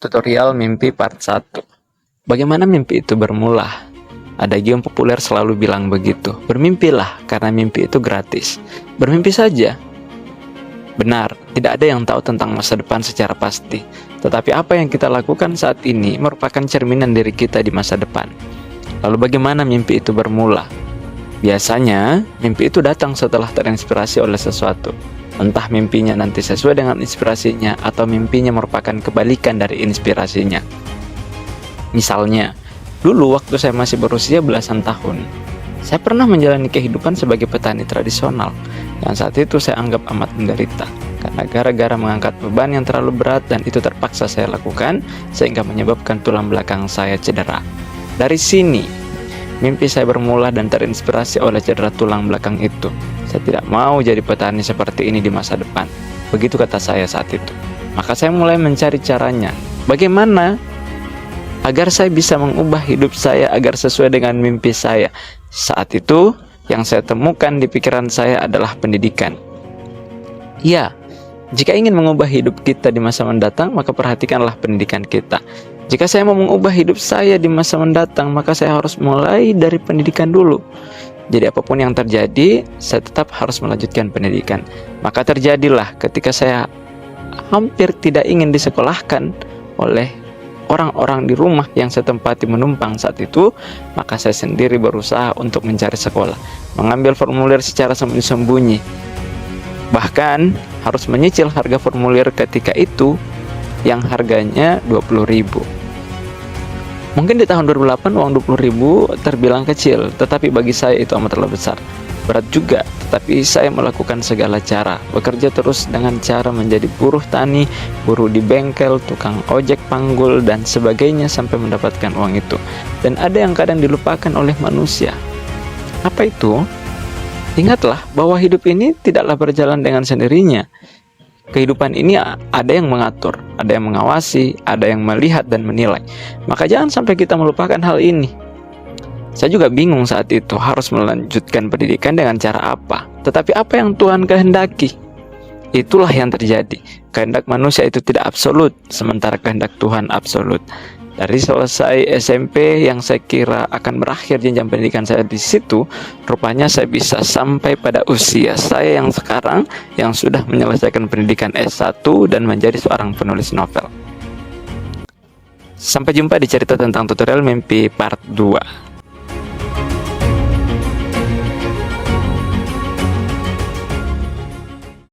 Tutorial mimpi part 1. Bagaimana mimpi itu bermula? Ada game populer selalu bilang begitu. Bermimpilah karena mimpi itu gratis. Bermimpi saja. Benar, tidak ada yang tahu tentang masa depan secara pasti. Tetapi apa yang kita lakukan saat ini merupakan cerminan diri kita di masa depan. Lalu bagaimana mimpi itu bermula? Biasanya, mimpi itu datang setelah terinspirasi oleh sesuatu. Entah mimpinya nanti sesuai dengan inspirasinya atau mimpinya merupakan kebalikan dari inspirasinya. Misalnya, dulu waktu saya masih berusia belasan tahun, saya pernah menjalani kehidupan sebagai petani tradisional yang saat itu saya anggap amat menderita karena gara-gara mengangkat beban yang terlalu berat dan itu terpaksa saya lakukan sehingga menyebabkan tulang belakang saya cedera. Dari sini, mimpi saya bermula dan terinspirasi oleh cedera tulang belakang itu. Saya tidak mau jadi petani seperti ini di masa depan. Begitu kata saya saat itu. Maka saya mulai mencari caranya. Bagaimana agar saya bisa mengubah hidup saya agar sesuai dengan mimpi saya. Saat itu, yang saya temukan di pikiran saya adalah pendidikan. Ya, jika ingin mengubah hidup kita di masa mendatang, maka perhatikanlah pendidikan kita. Jika saya mau mengubah hidup saya di masa mendatang, maka saya harus mulai dari pendidikan dulu. Jadi apapun yang terjadi, saya tetap harus melanjutkan pendidikan. Maka terjadilah ketika saya hampir tidak ingin disekolahkan oleh orang-orang di rumah yang saya tempati menumpang saat itu, maka saya sendiri berusaha untuk mencari sekolah, mengambil formulir secara sembunyi-sembunyi. Bahkan harus menyicil harga formulir ketika itu yang harganya 20.000. Mungkin di tahun 2008 uang 20.000 terbilang kecil, tetapi bagi saya itu amatlah besar. Berat juga, tetapi saya melakukan segala cara. Bekerja terus dengan cara menjadi buruh tani, buruh di bengkel, tukang ojek panggul, dan sebagainya sampai mendapatkan uang itu. Dan ada yang kadang dilupakan oleh manusia. Apa itu? Ingatlah bahwa hidup ini tidaklah berjalan dengan sendirinya. Kehidupan ini ada yang mengatur, ada yang mengawasi, ada yang melihat dan menilai. Maka jangan sampai kita melupakan hal ini. Saya juga bingung saat itu harus melanjutkan pendidikan dengan cara apa. Tetapi apa yang Tuhan kehendaki, itulah yang terjadi. Kehendak manusia itu tidak absolut, sementara kehendak Tuhan absolut. Dari selesai SMP yang saya kira akan berakhir jenjang pendidikan saya di situ, rupanya saya bisa sampai pada usia saya yang sekarang yang sudah menyelesaikan pendidikan S1 dan menjadi seorang penulis novel. Sampai jumpa di cerita tentang tutorial mimpi part 2.